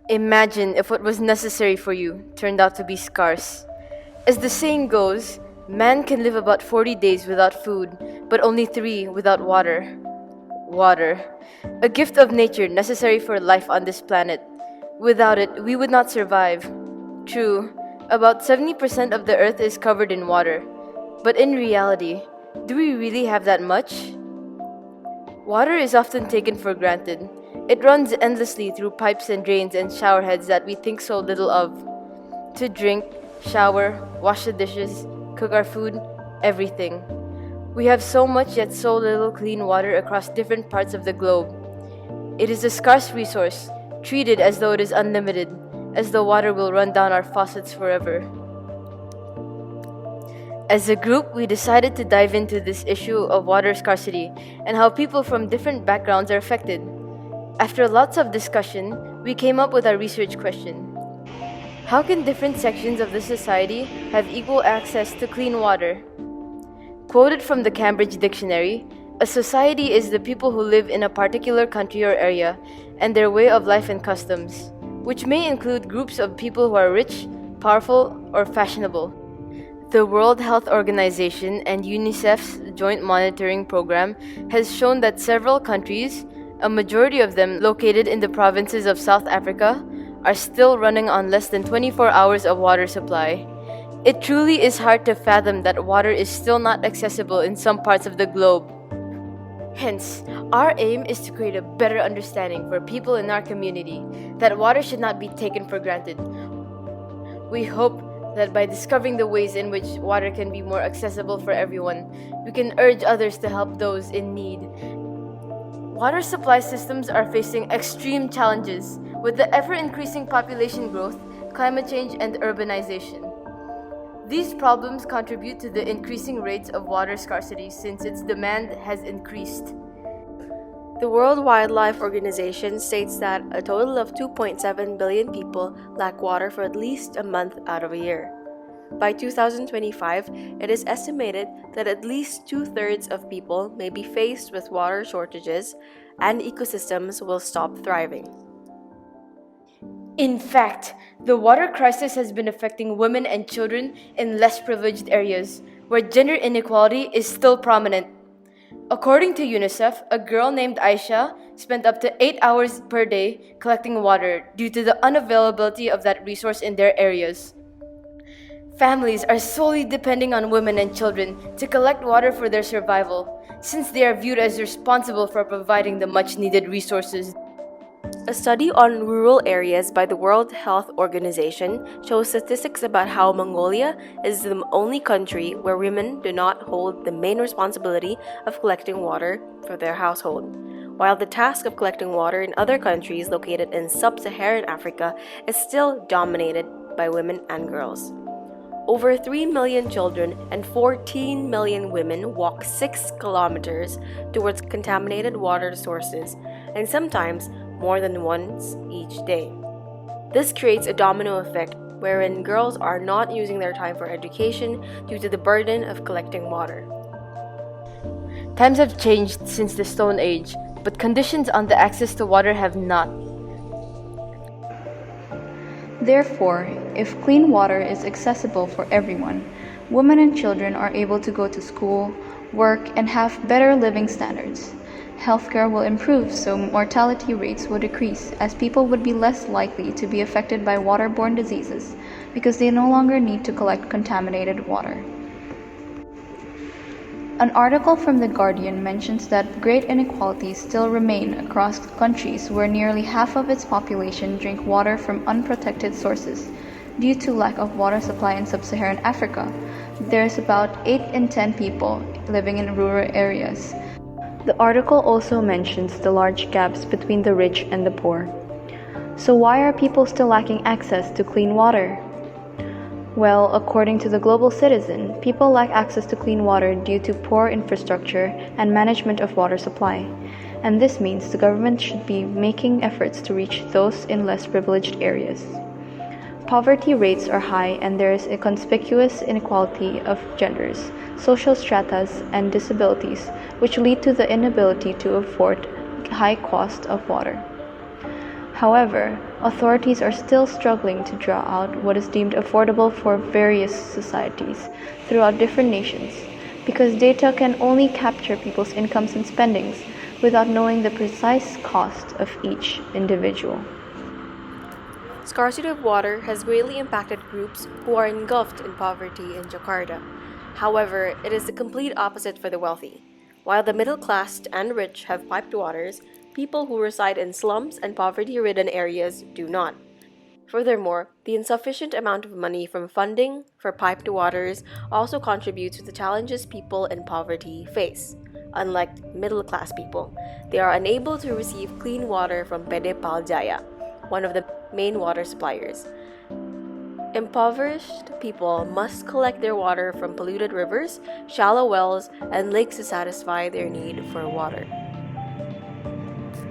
Imagine if what was necessary for you turned out to be scarce. As the saying goes, man can live about 40 days without food, but only 3 without water. Water, a gift of nature necessary for life on this planet. Without it, we would not survive. True, about 70% of the earth is covered in water. But in reality, do we really have that much? Water is often taken for granted. It runs endlessly through pipes and drains and showerheads that we think so little of. To drink, shower, wash the dishes, cook our food, everything. We have so much yet so little clean water across different parts of the globe. It is a scarce resource, treated as though it is unlimited, as though water will run down our faucets forever. As a group, we decided to dive into this issue of water scarcity and how people from different backgrounds are affected. After lots of discussion, we came up with our research question. How can different sections of the society have equal access to clean water? Quoted from the Cambridge Dictionary, a society is the people who live in a particular country or area and their way of life and customs, which may include groups of people who are rich, powerful, or fashionable. The World Health Organization and UNICEF's Joint Monitoring Program has shown that several countries, a majority of them located in the provinces of South Africa, are still running on less than 24 hours of water supply. It truly is hard to fathom that water is still not accessible in some parts of the globe. Hence, our aim is to create a better understanding for people in our community that water should not be taken for granted. We hope that by discovering the ways in which water can be more accessible for everyone, we can urge others to help those in need. Water supply systems are facing extreme challenges with the ever-increasing population growth, climate change, and urbanization. These problems contribute to the increasing rates of water scarcity since its demand has increased. The World Wildlife Organization states that a total of 2.7 billion people lack water for at least a month out of a year. By 2025, it is estimated that at least 2/3 of people may be faced with water shortages and ecosystems will stop thriving. In fact, the water crisis has been affecting women and children in less privileged areas, where gender inequality is still prominent. According to UNICEF, a girl named Aisha spent up to 8 hours per day collecting water due to the unavailability of that resource in their areas. Families are solely depending on women and children to collect water for their survival, since they are viewed as responsible for providing the much-needed resources. A study on rural areas by the World Health Organization shows statistics about how Mongolia is the only country where women do not hold the main responsibility of collecting water for their household, while the task of collecting water in other countries located in sub-Saharan Africa is still dominated by women and girls. Over 3 million children and 14 million women walk 6 kilometers towards contaminated water sources, and sometimes more than once each day. This creates a domino effect wherein girls are not using their time for education due to the burden of collecting water. Times have changed since the Stone Age, but conditions on the access to water have not. Therefore, if clean water is accessible for everyone, women and children are able to go to school, work, and have better living standards. Healthcare will improve, so mortality rates will decrease, as people would be less likely to be affected by waterborne diseases because they no longer need to collect contaminated water. An article from The Guardian mentions that great inequalities still remain across countries where nearly half of its population drink water from unprotected sources. Due to lack of water supply in sub-Saharan Africa, there's about 8 in 10 people living in rural areas. The article also mentions the large gaps between the rich and the poor. So why are people still lacking access to clean water? Well, according to the Global Citizen, people lack access to clean water due to poor infrastructure and management of water supply. And this means the government should be making efforts to reach those in less privileged areas. Poverty rates are high and there is a conspicuous inequality of genders, social stratas, and disabilities, which lead to the inability to afford high cost of water. However, authorities are still struggling to draw out what is deemed affordable for various societies throughout different nations, because data can only capture people's incomes and spendings without knowing the precise cost of each individual. Scarcity of water has greatly impacted groups who are engulfed in poverty in Jakarta. However, it is the complete opposite for the wealthy. While the middle class and rich have piped waters, people who reside in slums and poverty-ridden areas do not. Furthermore, the insufficient amount of money from funding for piped waters also contributes to the challenges people in poverty face. Unlike middle-class people, they are unable to receive clean water from Pede Paljaya, one of the main water suppliers. Impoverished people must collect their water from polluted rivers, shallow wells, and lakes to satisfy their need for water.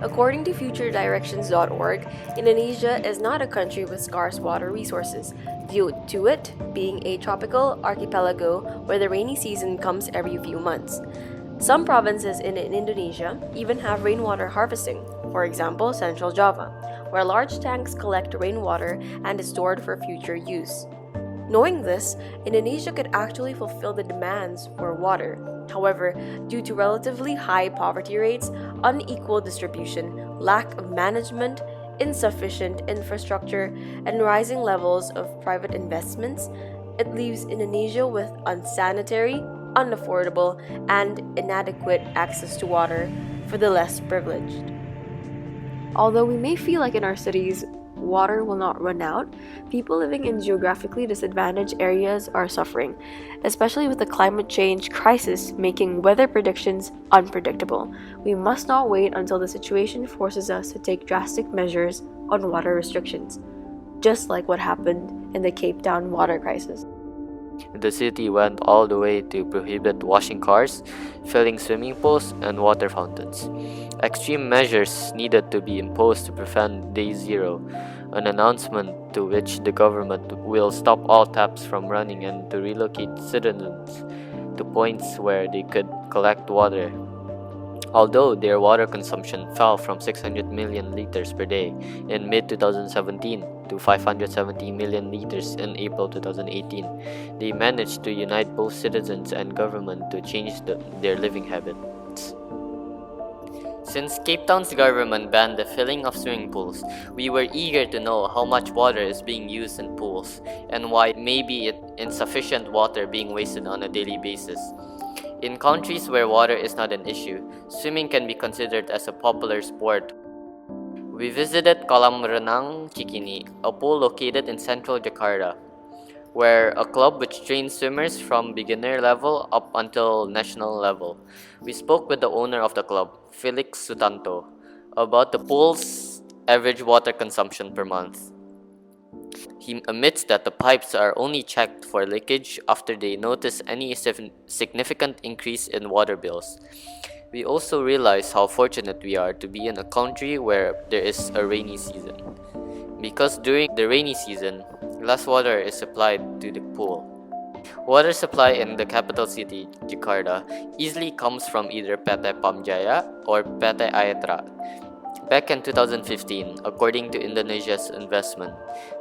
According to futuredirections.org, Indonesia is not a country with scarce water resources, due to it being a tropical archipelago where the rainy season comes every few months. Some provinces in Indonesia even have rainwater harvesting, for example, Central Java, where large tanks collect rainwater and is stored for future use. Knowing this, Indonesia could actually fulfill the demands for water. However, due to relatively high poverty rates, unequal distribution, lack of management, insufficient infrastructure, and rising levels of private investments, it leaves Indonesia with unsanitary, unaffordable, and inadequate access to water for the less privileged. Although we may feel like in our cities, water will not run out, people living in geographically disadvantaged areas are suffering, especially with the climate change crisis making weather predictions unpredictable. We must not wait until the situation forces us to take drastic measures on water restrictions, just like what happened in the Cape Town water crisis. The city went all the way to prohibit washing cars, filling swimming pools, and water fountains. Extreme measures needed to be imposed to prevent Day Zero, an announcement to which the government will stop all taps from running and to relocate citizens to points where they could collect water. Although their water consumption fell from 600 million liters per day in mid-2017 to 570 million liters in April 2018, they managed to unite both citizens and government to change their living habits. Since Cape Town's government banned the filling of swimming pools, we were eager to know how much water is being used in pools and why maybe insufficient water being wasted on a daily basis. In countries where water is not an issue, swimming can be considered as a popular sport. We visited Kolam Renang Cikini, a pool located in central Jakarta, where a club which trains swimmers from beginner level up until national level. We spoke with the owner of the club, Felix Sutanto, about the pool's average water consumption per month. He admits that the pipes are only checked for leakage after they notice any significant increase in water bills. We also realize how fortunate we are to be in a country where there is a rainy season, because during the rainy season, less water is supplied to the pool. Water supply in the capital city, Jakarta, easily comes from either PT Pamjaya or PT Aetra. Back in 2015, according to Indonesia's investment,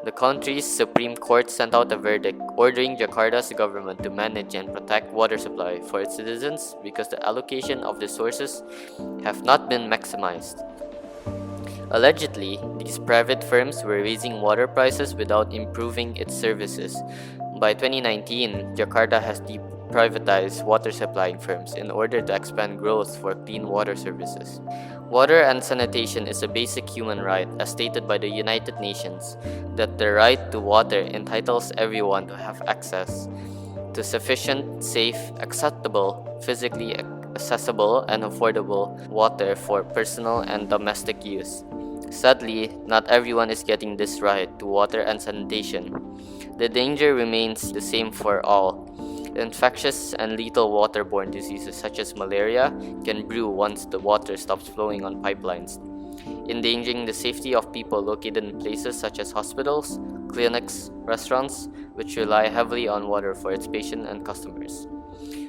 the country's Supreme Court sent out a verdict ordering Jakarta's government to manage and protect water supply for its citizens because the allocation of the sources have not been maximized. Allegedly, these private firms were raising water prices without improving its services. By 2019, Jakarta has deprivatized water supplying firms in order to expand growth for clean water services. Water and sanitation is a basic human right, as stated by the United Nations, that the right to water entitles everyone to have access to sufficient, safe, acceptable, physically accessible, and affordable water for personal and domestic use. Sadly, not everyone is getting this right to water and sanitation. The danger remains the same for all. Infectious and lethal waterborne diseases such as malaria can brew once the water stops flowing on pipelines, endangering the safety of people located in places such as hospitals, clinics, restaurants, which rely heavily on water for its patients and customers.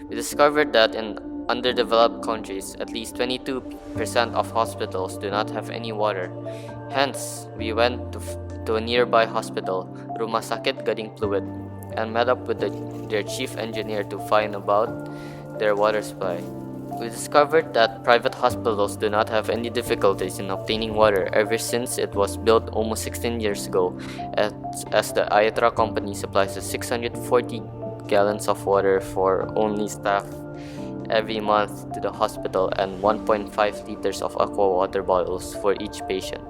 We discovered that in underdeveloped countries, at least 22% of hospitals do not have any water. Hence, we went to a nearby hospital, Rumah Sakit Gading Pluit, and met up with their chief engineer to find about their water supply. We discovered that private hospitals do not have any difficulties in obtaining water ever since it was built almost 16 years ago, as the Ayatra company supplies us 640 gallons of water for only staff every month to the hospital and 1.5 liters of aqua water bottles for each patient.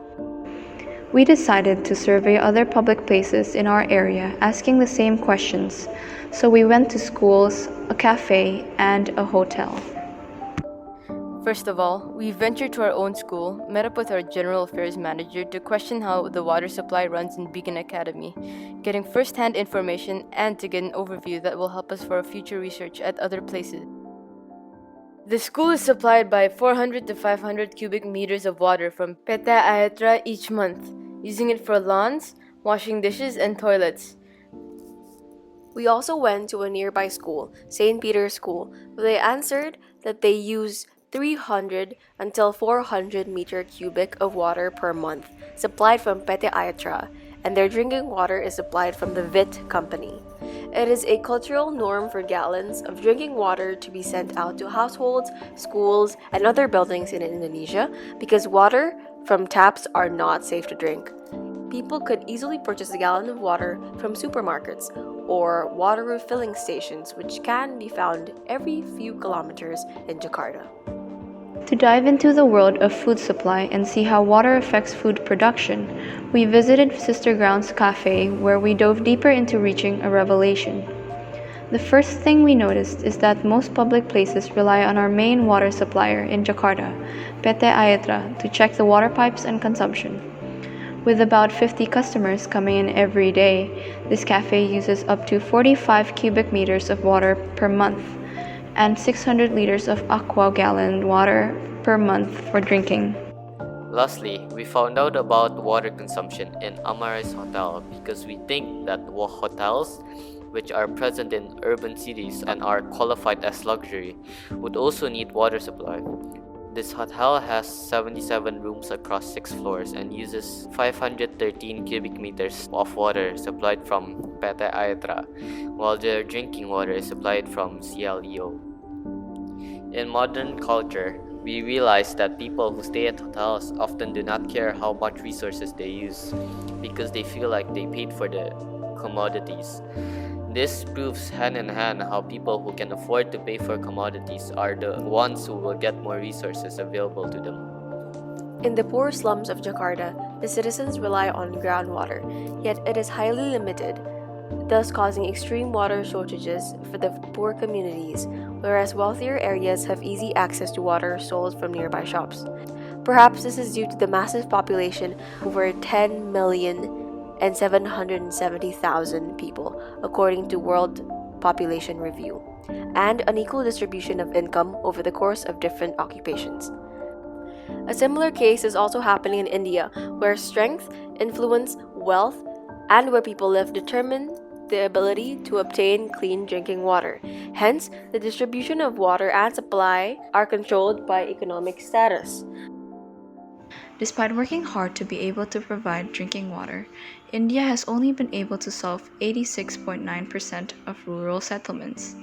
We decided to survey other public places in our area asking the same questions, so we went to schools, a cafe, and a hotel. First of all, we ventured to our own school, met up with our general affairs manager to question how the water supply runs in Beacon Academy, getting first-hand information and to get an overview that will help us for our future research at other places. The school is supplied by 400 to 500 cubic meters of water from PT Ayatra each month, using it for lawns, washing dishes, and toilets. We also went to a nearby school, St. Peter's School, where they answered that they use 300 until 400 meter cubic of water per month, supplied from PT Ayatra, and their drinking water is supplied from the VIT company. It is a cultural norm for gallons of drinking water to be sent out to households, schools, and other buildings in Indonesia because water from taps are not safe to drink. People could easily purchase a gallon of water from supermarkets or water refilling stations, which can be found every few kilometers in Jakarta. To dive into the world of food supply and see how water affects food production, we visited Sister Grounds Cafe, where we dove deeper into reaching a revelation. The first thing we noticed is that most public places rely on our main water supplier in Jakarta, PT Ayatra, to check the water pipes and consumption. With about 50 customers coming in every day, this cafe uses up to 45 cubic meters of water per month and 600 liters of aqua gallon water per month for drinking. Lastly, we found out about water consumption in Amaris Hotel because we think that hotels, which are present in urban cities and are qualified as luxury, would also need water supply. This hotel has 77 rooms across 6 floors and uses 513 cubic meters of water supplied from PT Ayatra, while their drinking water is supplied from CLEO. In modern culture, we realize that people who stay at hotels often do not care how much resources they use because they feel like they paid for the commodities. This proves hand in hand how people who can afford to pay for commodities are the ones who will get more resources available to them. In the poor slums of Jakarta, the citizens rely on groundwater, yet it is highly limited, thus causing extreme water shortages for the poor communities, whereas wealthier areas have easy access to water sold from nearby shops. Perhaps this is due to the massive population, over 10 million and 770,000 people, according to World Population Review, and unequal distribution of income over the course of different occupations. A similar case is also happening in India, where strength, influence, wealth, and where people live determine the ability to obtain clean drinking water. Hence, the distribution of water and supply are controlled by economic status. Despite working hard to be able to provide drinking water, India has only been able to solve 86.9% of rural settlements,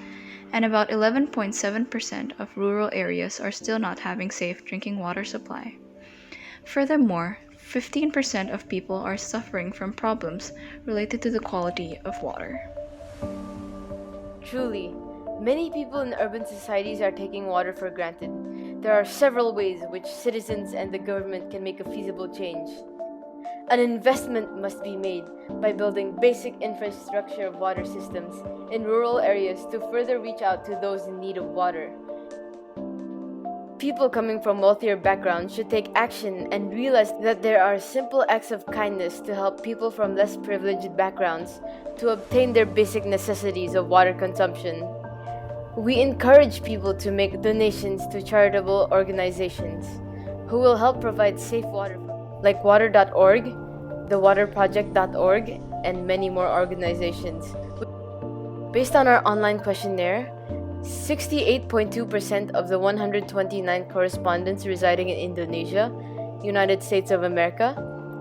and about 11.7% of rural areas are still not having safe drinking water supply. Furthermore, 15% of people are suffering from problems related to the quality of water. Truly, many people in urban societies are taking water for granted. There are several ways which citizens and the government can make a feasible change. An investment must be made by building basic infrastructure of water systems in rural areas to further reach out to those in need of water. People coming from wealthier backgrounds should take action and realize that there are simple acts of kindness to help people from less privileged backgrounds to obtain their basic necessities of water consumption. We encourage people to make donations to charitable organizations who will help provide safe water, like water.org, thewaterproject.org, and many more organizations. Based on our online questionnaire, 68.2% of the 129 correspondents residing in Indonesia, United States of America,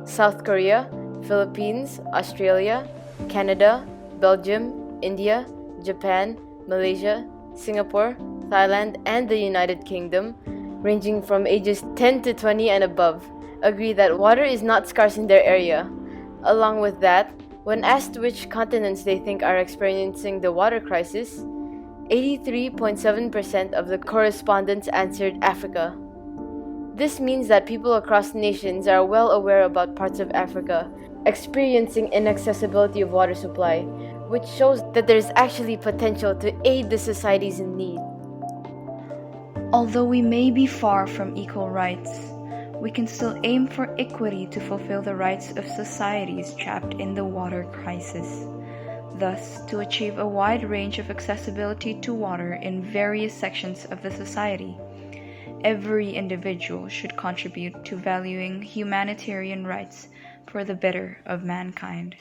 South Korea, Philippines, Australia, Canada, Belgium, India, Japan, Malaysia, Singapore, Thailand, and the United Kingdom, ranging from ages 10 to 20 and above, agree that water is not scarce in their area. Along with that, when asked which continents they think are experiencing the water crisis, 83.7% of the correspondents answered Africa. This means that people across nations are well aware about parts of Africa experiencing inaccessibility of water supply, which shows that there is actually potential to aid the societies in need. Although we may be far from equal rights, we can still aim for equity to fulfill the rights of societies trapped in the water crisis. Thus, to achieve a wide range of accessibility to water in various sections of the society, every individual should contribute to valuing humanitarian rights for the better of mankind.